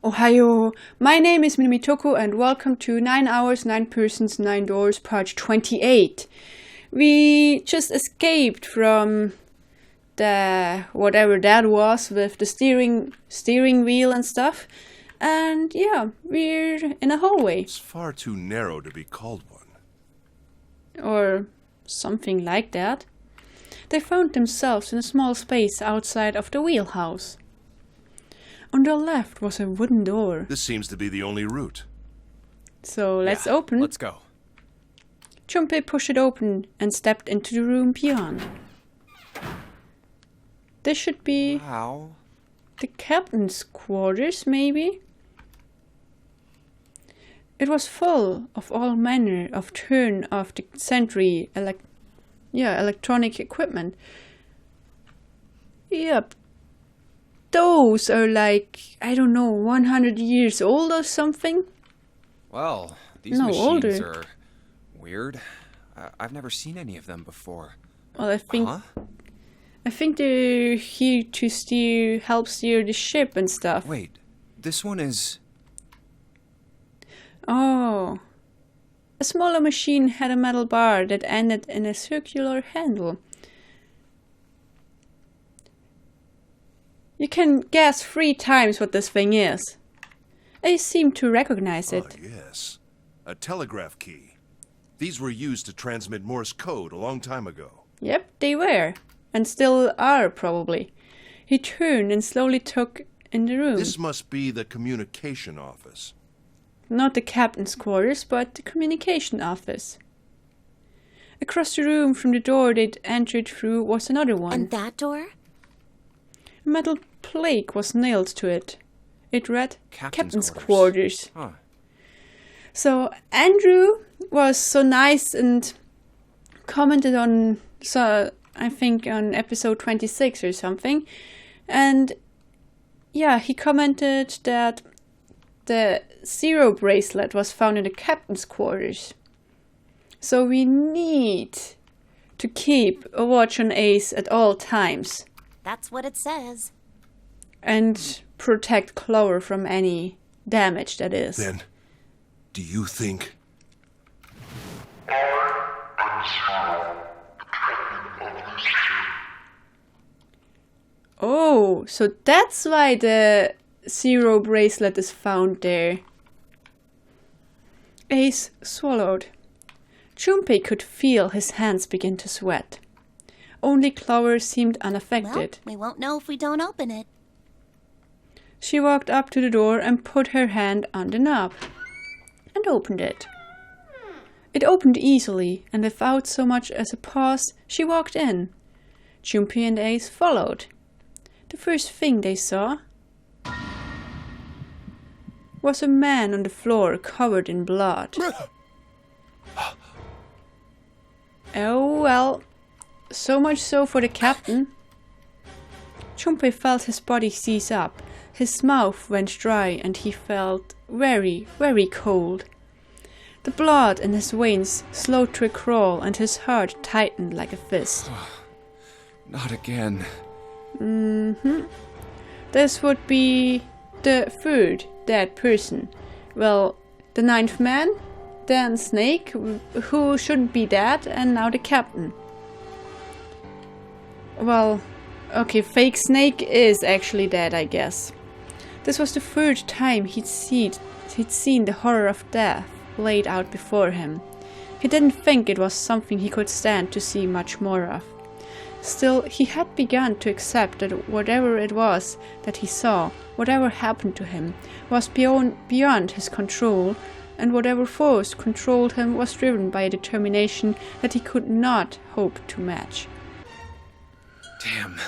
Ohio, my name is Minomitoko and welcome to 9 Hours, 9 Persons, 9 Doors, part 28. We just escaped from the whatever that was with the steering wheel and stuff. And yeah, we're in a hallway. It's far too narrow to be called one. Or something like that. They found themselves in a small space outside of the wheelhouse. On the left was a wooden door. This seems to be the only route. So let's open. Let's go. Junpei pushed it open and stepped into the room beyond. This should be the captain's quarters, maybe? It was full of all manner of turn-of-the-century electronic equipment. Yep. Those are like, I don't know, 100 years old or something? Well, these machines are weird. I've never seen any of them before. Well, I think they're here to help steer the ship and stuff. Wait, this one is... Oh. A smaller machine had a metal bar that ended in a circular handle. You can guess 3 times what this thing is. I seem to recognize it. Oh, yes. A telegraph key. These were used to transmit Morse code a long time ago. Yep, they were. And still are, probably. He turned and slowly took in the room. This must be the communication office. Not the captain's quarters, but the communication office. Across the room from the door they'd entered through was another one. And that door? A metal plaque was nailed to it. It read, Captain's quarters. Huh. So Andrew was so nice and commented on, I think on episode 26 or something. And yeah, he commented that the Zero bracelet was found in the captain's quarters. So we need to keep a watch on Ace at all times. That's what it says. And protect Clover from any damage, that is. Then, do you think... Oh, so that's why the Zero bracelet is found there. Ace swallowed. Junpei could feel his hands begin to sweat. Only Clover seemed unaffected. Well, we won't know if we don't open it. She walked up to the door and put her hand on the knob. And opened it. It opened easily, and without so much as a pause, she walked in. Junpei and Ace followed. The first thing they saw was a man on the floor covered in blood. Oh well, so much so for the captain. Junpei felt his body seize up, his mouth went dry and he felt very, very cold. The blood in his veins slowed to a crawl and his heart tightened like a fist. Not again. This would be the third dead person. Well, the 9th man, then Snake, who shouldn't be dead, and now the captain. Well, okay, fake Snake is actually dead, I guess. This was the 3rd time he'd seen the horror of death laid out before him. He didn't think it was something he could stand to see much more of. Still, he had begun to accept that whatever it was that he saw, whatever happened to him, was beyond his control, and whatever force controlled him was driven by a determination that he could not hope to match. Damn.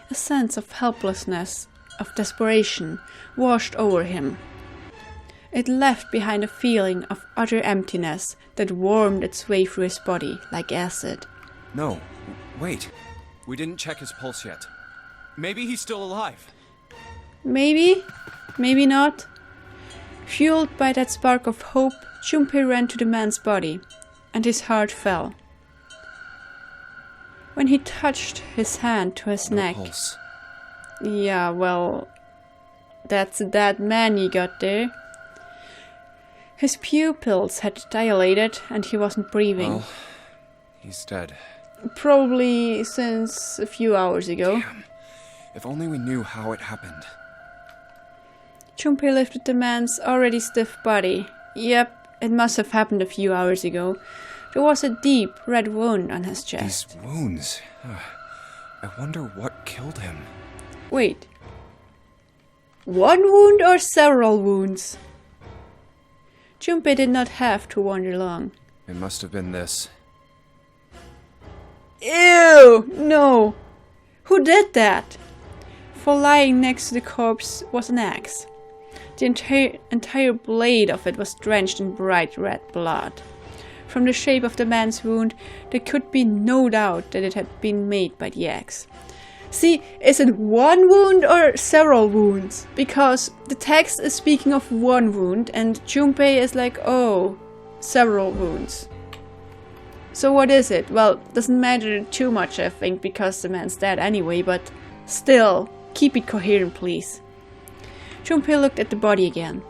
A sense of helplessness, of desperation, washed over him. It left behind a feeling of utter emptiness that wormed its way through his body like acid. No, wait. We didn't check his pulse yet. Maybe he's still alive. Maybe, maybe not. Fueled by that spark of hope, Junpei ran to the man's body, and his heart fell. When he touched his hand to his neck... Pulse. Yeah, well... That's a dead man you got there. His pupils had dilated and he wasn't breathing. Well, he's dead. Probably since a few hours ago. Damn. If only we knew how it happened. Junpei lifted the man's already stiff body. Yep, it must have happened a few hours ago. There was a deep red wound on his chest. These wounds. I wonder what killed him. Wait. One wound or several wounds? Junpei did not have to wonder long. It must have been this. Ew! No! Who did that? For lying next to the corpse was an axe. The entire blade of it was drenched in bright red blood. From the shape of the man's wound, there could be no doubt that it had been made by the axe. See, is it one wound or several wounds? Because the text is speaking of one wound and Junpei is like, oh, several wounds. So what is it? Well, doesn't matter too much, I think, because the man's dead anyway, but still, keep it coherent, please. Junpei looked at the body again.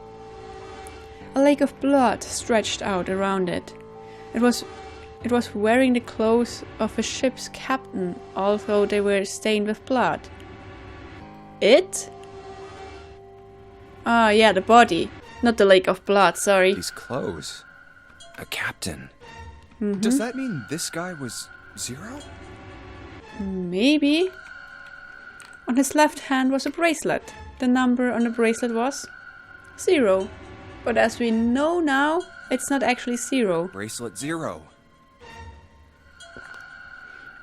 A lake of blood stretched out around it. It was wearing the clothes of a ship's captain, although they were stained with blood. It? Ah, yeah, the body. Not the lake of blood, sorry. These clothes. A captain. Mm-hmm. Does that mean this guy was Zero? Maybe. On his left hand was a bracelet. The number on the bracelet was 0. But as we know now, it's not actually 0. Bracelet 0.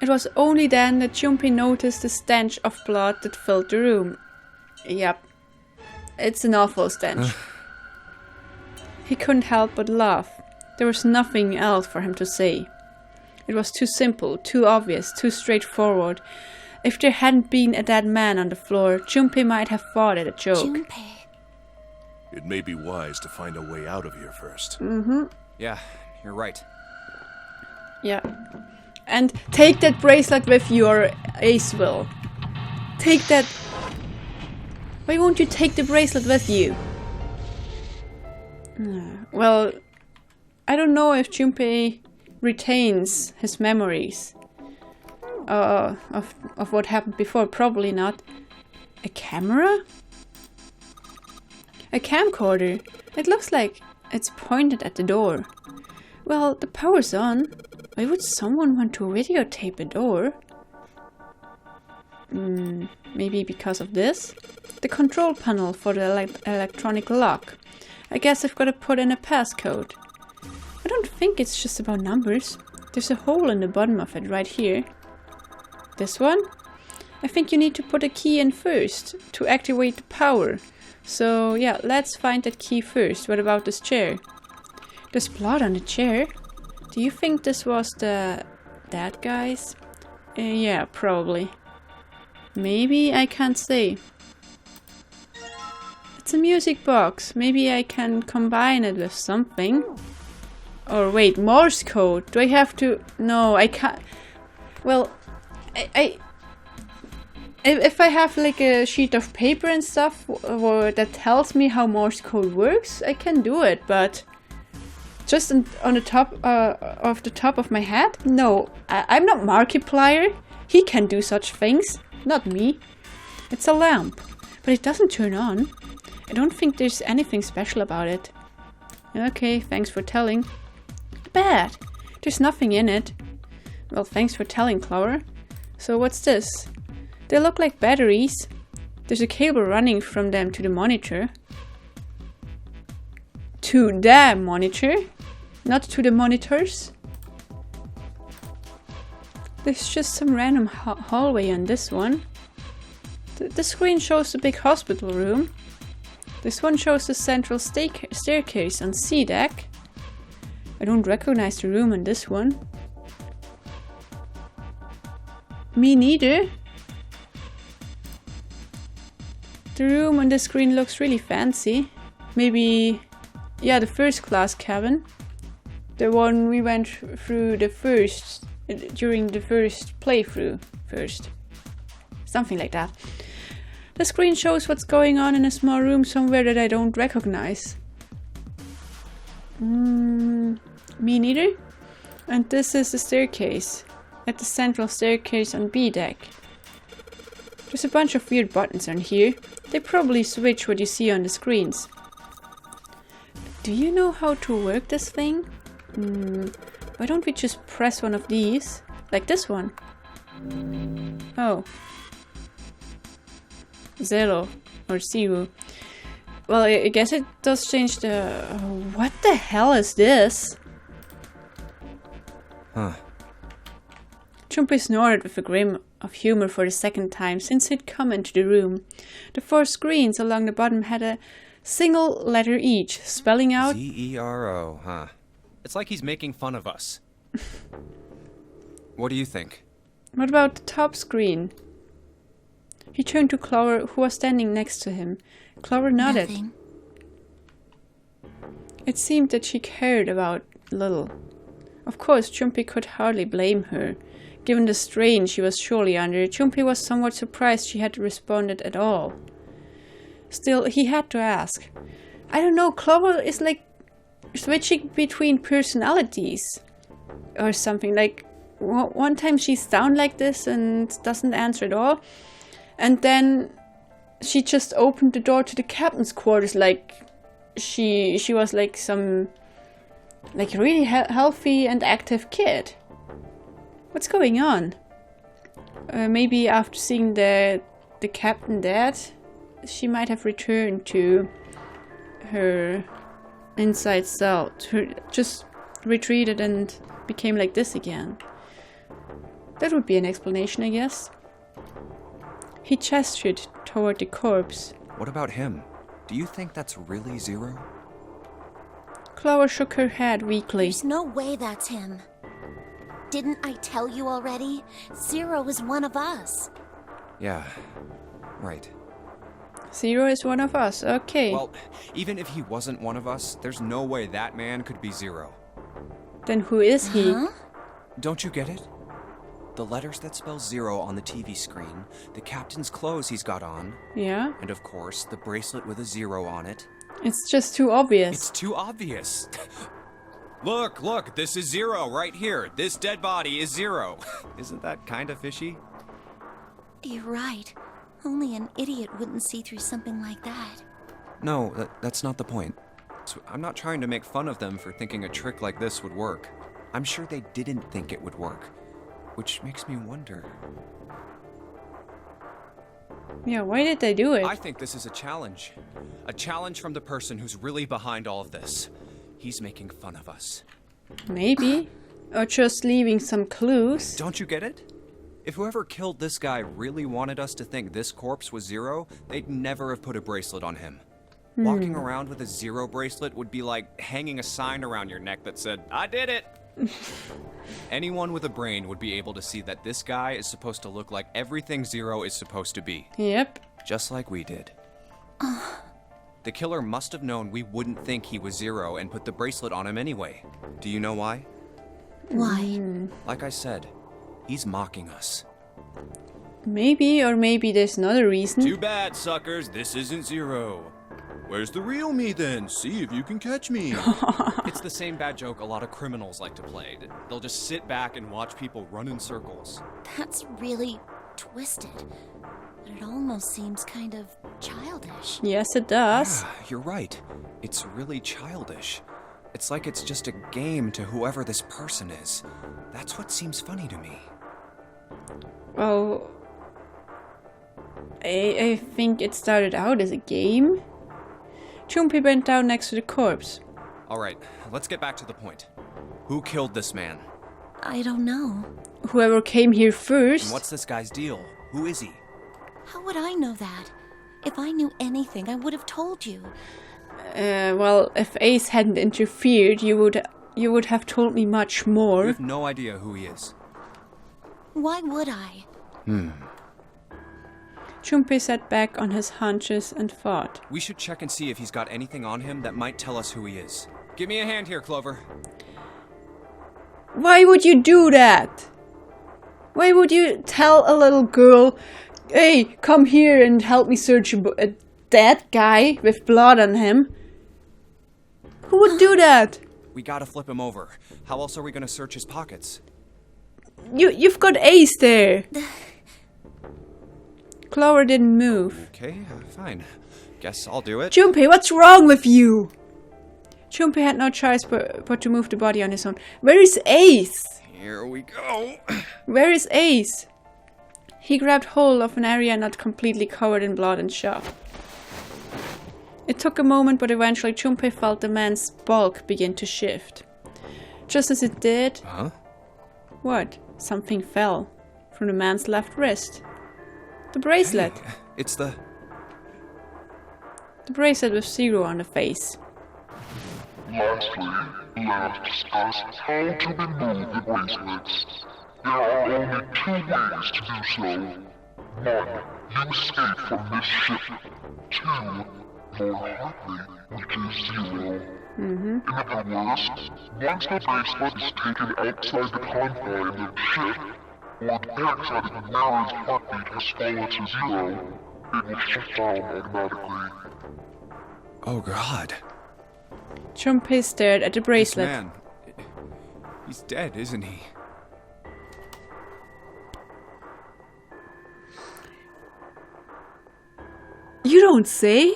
It was only then that Junpei noticed the stench of blood that filled the room. Yep. It's an awful stench. He couldn't help but laugh. There was nothing else for him to say. It was too simple, too obvious, too straightforward. If there hadn't been a dead man on the floor, Junpei might have thought it a joke. Junpei. It may be wise to find a way out of here first. Mm-hmm. Yeah, you're right. Yeah. And take that bracelet with you, or Ace will. Take that... Why won't you take the bracelet with you? Well, I don't know if Junpei retains his memories of what happened before. Probably not. A camera? A camcorder. It looks like it's pointed at the door. Well, the power's on. Why would someone want to videotape a door? Maybe because of this? The control panel for the electronic lock. I guess I've got to put in a passcode. I don't think it's just about numbers. There's a hole in the bottom of it right here. This one? I think you need to put a key in first to activate the power. So yeah, let's find that key first. What about this chair? There's blood on the chair. Do you think this was that guy's? Yeah, probably. Maybe, I can't say. It's a music box. Maybe I can combine it with something. Or wait, Morse code. Do I have to? No, I can't. Well, if I have like a sheet of paper and stuff that tells me how Morse code works, I can do it, but just on the top of my head? No, I'm not Markiplier. He can do such things, not me. It's a lamp, but it doesn't turn on. I don't think there's anything special about it. Okay, thanks for telling. Bad. There's nothing in it. Well, thanks for telling, Clover. So what's this? They look like batteries. There's a cable running from them to the monitor. To the monitor? Not to the monitors? There's just some random hallway on this one. The screen shows the big hospital room. This one shows the central staircase on C deck. I don't recognize the room in this one. Me neither. The room on the screen looks really fancy. Maybe, yeah, the first class cabin. The one we went through during the first playthrough first. Something like that. The screen shows what's going on in a small room somewhere that I don't recognize. Me neither. And this is the staircase. At the central staircase on B deck. There's a bunch of weird buttons on here. They probably switch what you see on the screens. Do you know how to work this thing? Why don't we just press one of these? Like this one. Oh. 0 or 0. Well, I guess it does change the... What the hell is this? Huh. Jumpy snorted with a grin of humor for the second time since he'd come into the room. The 4 screens along the bottom had a single letter each, spelling out... Z-E-R-O, huh? It's like he's making fun of us. What do you think? What about the top screen? He turned to Clover, who was standing next to him. Clover nodded. Nothing. It seemed that she cared about Little. Of course, Jumpy could hardly blame her. Given the strain she was surely under, Jumpy was somewhat surprised she had responded at all. Still, he had to ask. I don't know, Clover is like switching between personalities. Or something, like one time she's down like this and doesn't answer at all. And then she just opened the door to the captain's quarters like she was like some like really healthy and active kid. What's going on? Maybe after seeing the captain dead, she might have returned to her inside self. Just retreated and became like this again. That would be an explanation, I guess. He gestured toward the corpse. What about him? Do you think that's really Zero? Clover shook her head weakly. There's no way that's him. Didn't I tell you already? Zero is one of us. Yeah, right. 0 is one of us, okay. Well, even if he wasn't one of us, there's no way that man could be Zero. Then who is he? Huh? Don't you get it? The letters that spell 0 on the TV screen, the captain's clothes he's got on, Yeah? and of course, the bracelet with a 0 on it. It's just too obvious. It's too obvious. Look, this is 0 right here. This dead body is 0. Isn't that kind of fishy? You're right. Only an idiot wouldn't see through something like that. No, that's not the point. So I'm not trying to make fun of them for thinking a trick like this would work. I'm sure they didn't think it would work. Which makes me wonder. Yeah, why did they do it? I think this is a challenge. A challenge from the person who's really behind all of this. He's making fun of us. Maybe. Or just leaving some clues. Don't you get it? If whoever killed this guy really wanted us to think this corpse was 0, they'd never have put a bracelet on him. Walking around with a 0 bracelet would be like hanging a sign around your neck that said, "I did it!" Anyone with a brain would be able to see that this guy is supposed to look like everything 0 is supposed to be. Yep. Just like we did. The killer must have known we wouldn't think he was 0 and put the bracelet on him anyway. Do you know why? Why? Like I said, he's mocking us. Maybe, or maybe there's another reason. Too bad, suckers. This isn't 0. Where's the real me then? See if you can catch me. It's the same bad joke a lot of criminals like to play. They'll just sit back and watch people run in circles. That's really twisted. But it almost seems kind of childish. Yes, it does. Yeah, you're right. It's really childish. It's like it's just a game to whoever this person is. That's what seems funny to me. Well, I think it started out as a game. Jumpy bent down next to the corpse. Alright, let's get back to the point. Who killed this man? I don't know. Whoever came here And first. what's this guy's deal? Who is he? How would I know that? If I knew anything, I would have told you. Well, if Ace hadn't interfered, you would have told me much You more. have no idea who he is. Why would I? Jumpy sat back on his haunches and thought. We should check and see if he's got anything on him that might tell us who he is. Give me a hand here, Clover. Why would you do that? Why would you tell a little girl, Hey, come here and help me search a dead guy with blood on him. Who would do that? We gotta flip him over. How else are we gonna search his pockets? You've got Ace there. Clover didn't move. Okay, fine. Guess I'll do it. Junpei, what's wrong with you? Junpei had no choice but to move the body on his own. Where is Ace? Here we go. Where is Ace? He grabbed hold of an area not completely covered in blood and shoved. It took a moment, but eventually Junpei felt the man's bulk begin to shift. Just as it did... Huh? What? Something fell from the man's left wrist. The bracelet. Hey, it's the... The bracelet with 0 on the face. Lastly, let us discuss how to remove the bracelets. There are only 2 ways to do so. 1. You escape from this ship. 2. Your heart rate reaches 0. In other words, once the bracelet is taken outside the confines of the ship, or the outside of the wearer's heartbeat has fallen to 0, it will shut down automatically. Oh god. Junpei stared at the This bracelet. man... He's dead, isn't he? You don't say?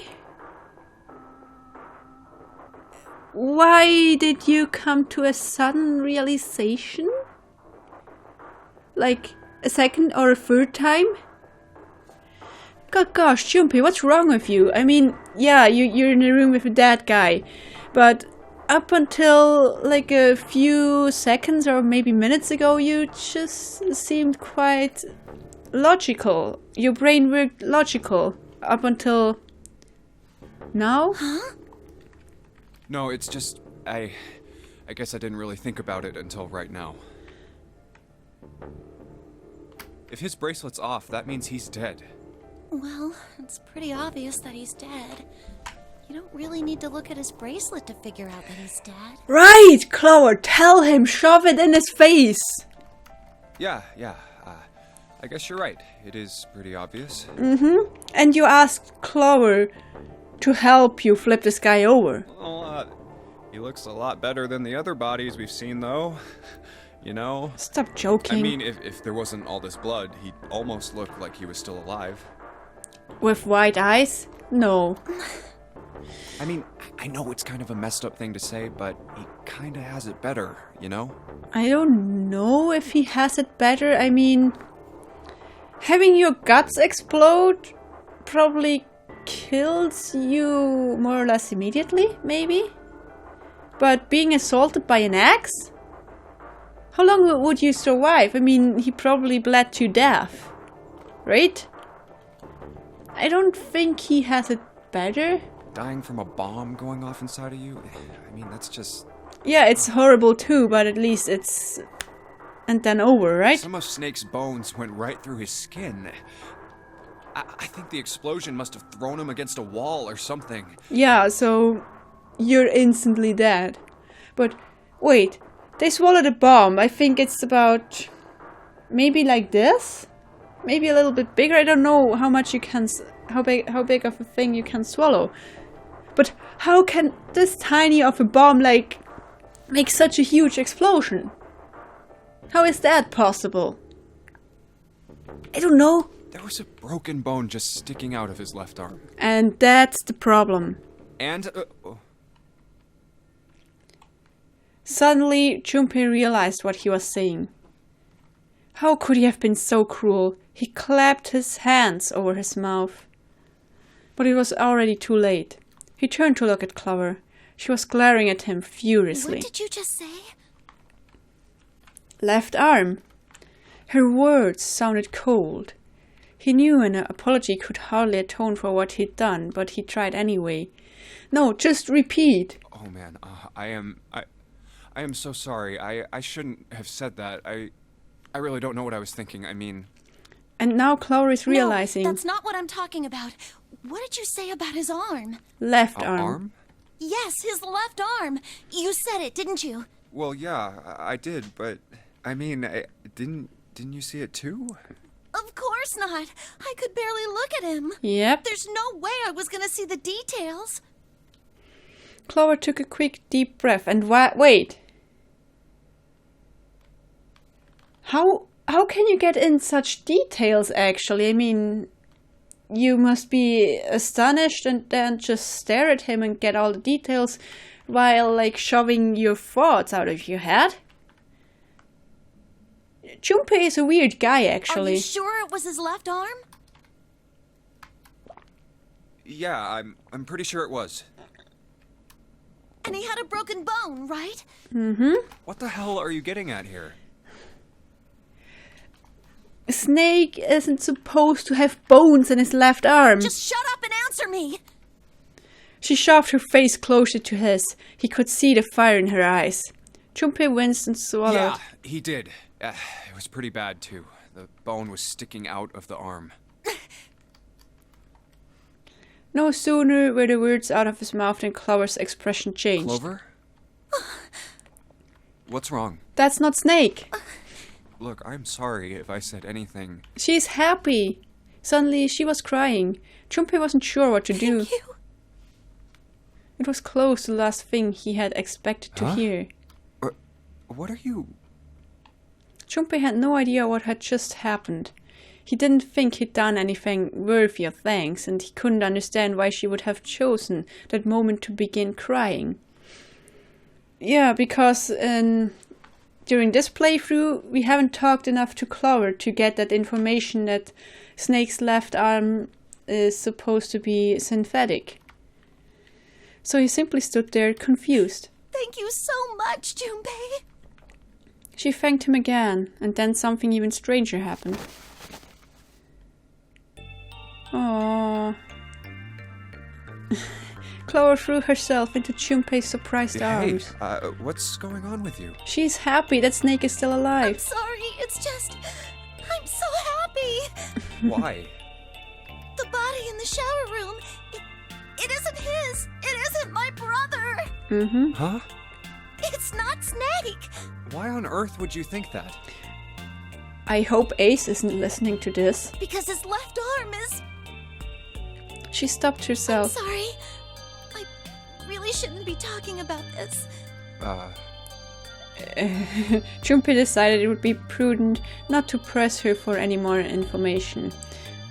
Why did you come to a sudden realization? Like a second or a third time? God gosh, Junpei, what's wrong with you? I mean, yeah, you're in a room with a dead guy, but up until like a few seconds or maybe minutes ago, you just seemed quite logical. Your brain worked logical up until now? No, it's just... I guess I didn't really think about it until right now. If his bracelet's off, that means he's dead. Well, it's pretty obvious that he's dead. You don't really need to look at his bracelet to figure out that he's dead. Right, Clover, tell him, shove it in his face. Yeah, I guess you're right. It is pretty obvious. And you asked Clover to help you flip this guy over. Well, he looks a lot better than the other bodies we've seen, though. You know? Stop joking. I mean, if there wasn't all this blood, he'd almost look like he was still alive. With white eyes? No. I mean, I know it's kind of a messed up thing to say, but he kinda has it better, you know? I don't know if he has it better. I mean, having your guts explode probably kills you more or less immediately, maybe? But being assaulted by an axe? How long would you survive? I mean, he probably bled to death, right? I don't think he has it better. Dying from a bomb going off inside of you? I mean, that's just... Yeah, it's horrible too, but at least it's... and then over, right? Some of Snake's bones went right through his skin. I think the explosion must have thrown him against a wall or something. Yeah, so you're instantly dead. But wait, they swallowed a bomb. I think it's about maybe like this? Maybe a little bit bigger. I don't know how much you can... how big of a thing you can swallow. But how can this tiny of a bomb, like, make such a huge explosion? How is that possible? I don't know. There was a broken bone just sticking out of his left arm. And that's the problem. And... Suddenly, Junpei realized what he was saying. How could he have been so cruel? He clapped his hands over his mouth. But it was already too late. He turned to look at Clover. She was glaring at him furiously. What did you just say? Left arm. Her words sounded cold. He knew an apology could hardly atone for what he'd done, but he tried anyway. No, just repeat. Oh man, I am so sorry. I shouldn't have said that. I really don't know what I was thinking. I mean... And now Clover is realizing... No, that's not what I'm talking about. What did you say about his arm? Left arm. Yes, his left arm. You said it, didn't you? Well, yeah, I did, but... I mean, didn't you see it too? Of course not. I could barely look at him. Yep. There's no way I was gonna see the details. Clover took a quick, deep breath and wait. How can you get in such details, actually? I mean, you must be astonished and then just stare at him and get all the details while, like, shoving your thoughts out of your head. Junpei is a weird guy, actually. Are you sure it was his left arm? Yeah, I'm pretty sure it was. And he had a broken bone, right? Mm-hmm. What the hell are you getting at here? Snake isn't supposed to have bones in his left arm. Just shut up and answer me! She shoved her face closer to his. He could see the fire in her eyes. Junpei winced and swallowed. Yeah, he did. It was pretty bad, too. The bone was sticking out of the arm. No sooner were the words out of his mouth than Clover's expression changed. Clover? What's wrong? That's not Snake. Look, I'm sorry if I said anything. She's happy. Suddenly, she was crying. Junpei wasn't sure what to do. Thank you. It was close to the last thing he had expected to hear. What are you... Junpei had no idea what had just happened. He didn't think he'd done anything worthy of thanks, and he couldn't understand why she would have chosen that moment to begin crying. Yeah, because during this playthrough, we haven't talked enough to Clover to get that information that Snake's left arm is supposed to be synthetic. So he simply stood there confused. Thank you so much, Junpei. She thanked him again, and then something even stranger happened. Aww. Clover threw herself into Junpei's surprised arms. What's going on with you? She's happy that Snake is still I'm alive. sorry, it's just... I'm so happy! Why? The body in the shower room, it isn't his! It isn't my brother! Mm-hmm. Huh? It's not Snake! Why on earth would you think that? I hope Ace isn't listening to this. Because his left arm is... She stopped I'm herself. sorry. I really shouldn't be talking about this. Junpei decided it would be prudent not to press her for any more information.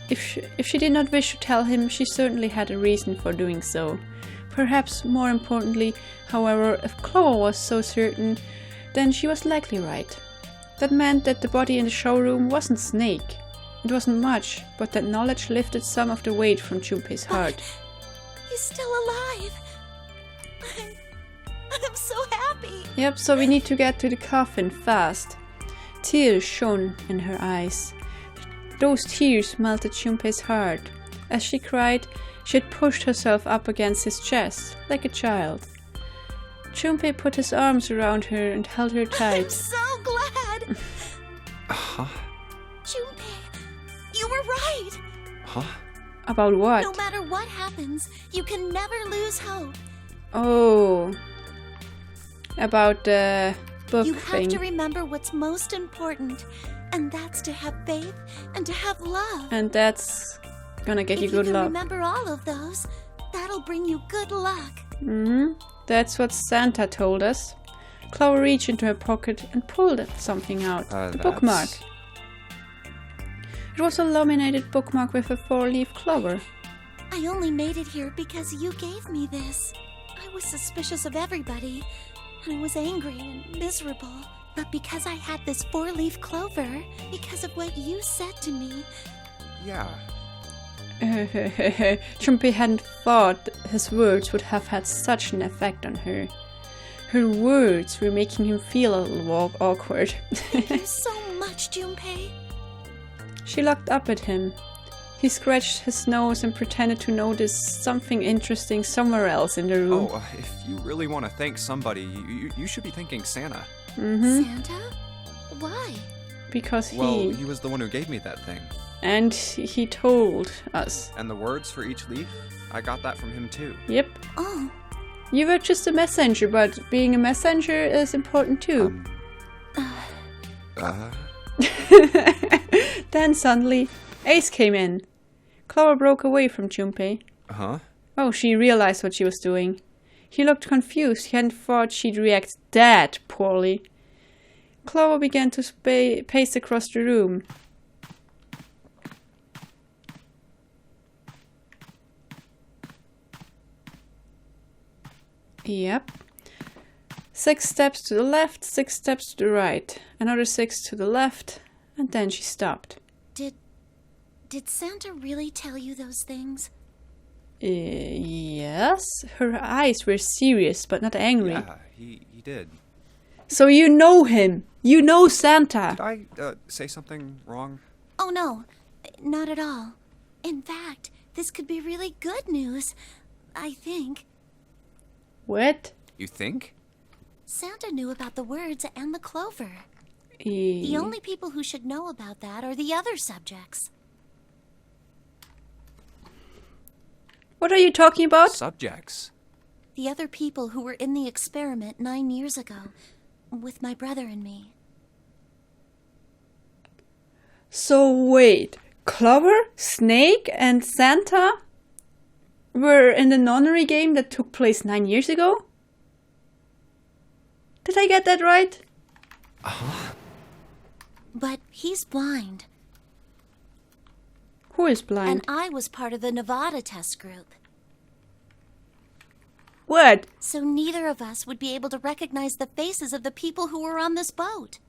If she did not wish to tell him, she certainly had a reason for doing so. Perhaps more importantly, however, if Clover was so certain, then she was likely right. That meant that the body in the showroom wasn't Snake. It wasn't much, but that knowledge lifted some of the weight from Junpei's heart. He's still alive. I'm so happy. Yep, so we need to get to the coffin fast. Tears shone in her eyes. Those tears melted Junpei's heart. As she cried, she had pushed herself up against his chest, like a child. Junpei put his arms around her and held her I'm tight. so glad. Huh? Junpei, you were right. Huh? About what? No matter what happens, you can never lose hope. Oh. About the book You have thing. to remember what's most important, and that's to have faith and to have love. And that's gonna get you If good you can luck. remember all of those, that'll bring you good luck. That's what Santa told us. Clover reached into her pocket and pulled something out. The bookmark. It was a laminated bookmark with a 4-leaf clover. I only made it here because you gave me this. I was suspicious of everybody, and I was angry and miserable. But because I had this 4-leaf clover, because of what you said to me, Yeah. Junpei hadn't thought his words would have had such an effect on her. Her words were making him feel a little awkward. thank you so much, Junpei. She looked up at him. He scratched his nose and pretended to notice something interesting somewhere else in the room. Oh, if you really want to thank somebody, you should be thanking Santa. Santa? Why? Because Well, he was the one who gave me that thing. And he told us. And the words for each leaf, I got that from him too. Yep. Oh, You were just a messenger, but being a messenger is important too. Then suddenly, Ace came in. Clover broke away from Junpei. Huh? Oh, she realized what she was doing. He looked confused. He hadn't thought she'd react that poorly. Clover began to pace across the room. Yep. 6 steps to the left, 6 steps to the right. Another 6 to the left, and then she stopped. Did Santa really tell you those things? Yes. Her eyes were serious, but not angry. Yeah, he did. So you know him. You know Santa. Did I say something wrong? Oh no, not at all. In fact, this could be really good news, I think. What? You think? Santa knew about the words and the clover. The only people who should know about that are the other subjects. What are you talking about? Subjects. The other people who were in the experiment 9 years ago, with my brother and me. So wait, Clover, Snake, and Santa were in the nonary game that took place 9 years ago? Did I get that right? But he's blind, Who is blind? and I was part of the Nevada test group. What? So neither of us would be able to recognize the faces of the people who were on this boat.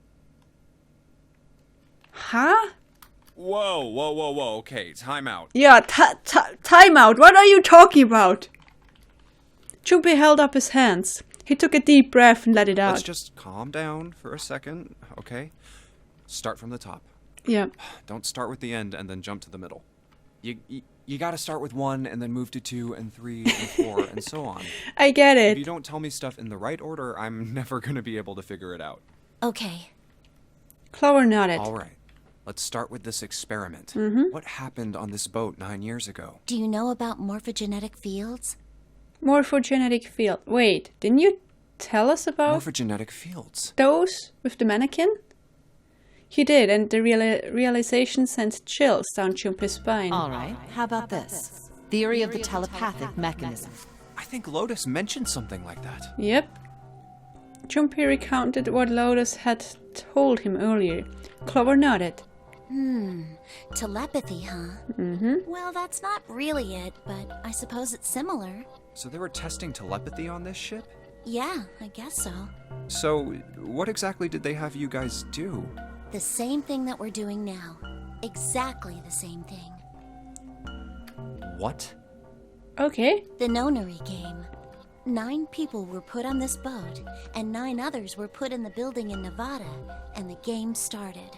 Huh? Whoa. Okay, time out. Yeah, time out. What are you talking about? Junpei held up his hands. He took a deep breath and let it out. Let's just calm down for a second, okay? Start from the top. Yeah. Don't start with the end and then jump to the middle. You gotta start with 1 and then move to 2 and 3 and 4 and so on. I get If you it. don't tell me stuff in the right order, I'm never gonna be able to figure it out. Okay. Clover nodded. All right, let's start with this experiment. What happened on this boat 9 years ago? Do you know about morphogenetic fields? Morphogenetic field. Wait, didn't you tell us about Morphogenetic fields. those with the mannequin? He did, and the realization sent chills down Junpei's spine. All right, how about this? Theory of the telepathic mechanism. I think Lotus mentioned something like that. Yep. Junpei recounted what Lotus had told him earlier. Clover nodded. Telepathy, huh? Well, that's not really it, but I suppose it's similar. So they were testing telepathy on this ship? Yeah, I guess so. So, what exactly did they have you guys do? The same thing that we're doing now. Exactly the same thing. What? Okay. The nonary game. 9 people were put on this boat, and 9 others were put in the building in Nevada, and the game started.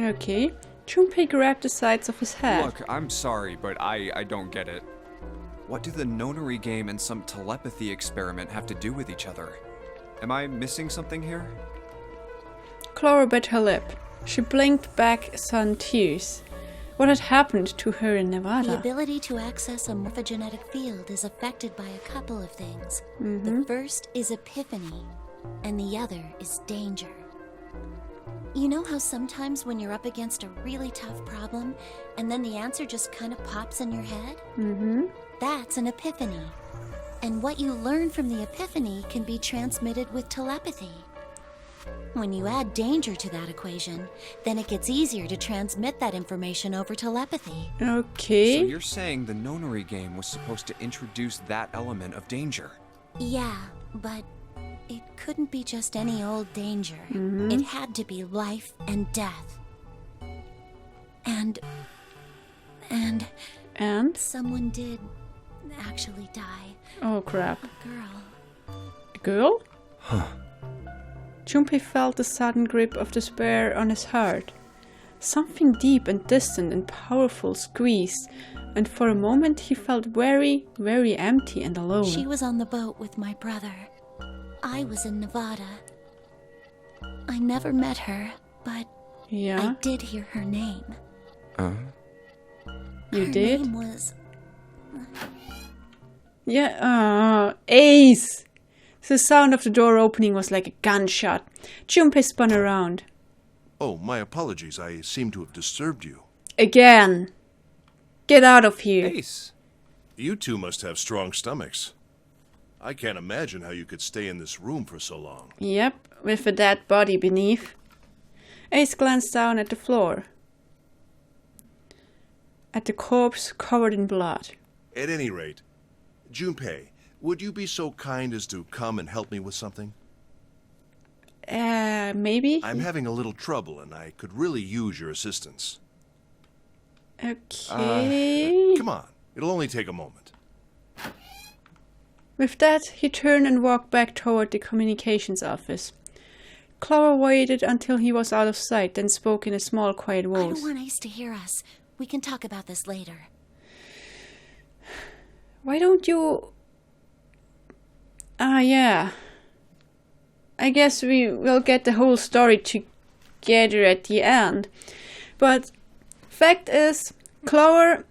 Okay. Junpei grabbed the sides of his head. Look, I'm sorry, but I don't get it. What do the nonary game and some telepathy experiment have to do with each other? Am I missing something here? Clover bit her lip. She blinked back sudden tears. What had happened to her in The Nevada? ability to access a morphogenetic field is affected by a couple of things. The first is epiphany, and the other is danger. You know how sometimes when you're up against a really tough problem, and then the answer just kind of pops in your head? That's an epiphany. And what you learn from the epiphany can be transmitted with telepathy. When you add danger to that equation, then it gets easier to transmit that information over telepathy. Okay. So you're saying the nonary game was supposed to introduce that element of danger? Yeah, but it couldn't be just any old danger. It had to be life and death. And And? someone did actually die. Oh crap. A girl. A girl? Junpei felt the sudden grip of despair on his heart. Something deep and distant and powerful squeezed, and for a moment he felt very, very empty and alone. She was on the boat with my brother. I was in Nevada. I never met her, but Yeah, I did hear her name. you Her did? name was... Yeah, Ace! The sound of the door opening was like a gunshot. Junpei spun around. Oh, my apologies. I seem to have disturbed you. Again. Get out of here. Ace. You two must have strong stomachs. I can't imagine how you could stay in this room for so long. Yep, with a dead body beneath. Ace glanced down at the floor. At the corpse covered in blood. At any rate, Junpei, would you be so kind as to come and help me with something? Maybe? I'm having a little trouble and I could really use your assistance. Okay. Come on, it'll only take a moment. With that, he turned and walked back toward the communications office. Clover waited until he was out of sight, then spoke in a small, quiet I voice. don't want Ace to hear us. We can talk about this later. Why don't you... yeah. I guess we will get the whole story together at the end. But fact is, Clover,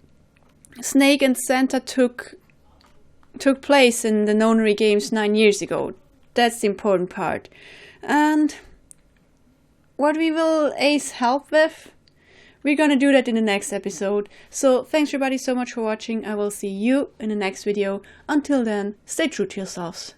Snake and Santa took place in the Nonary games 9 years ago. That's the important part. And what we will Ace help with, we're gonna do that in the next episode. So thanks everybody so much for watching. I will see you in the next video. Until then, stay true to yourselves.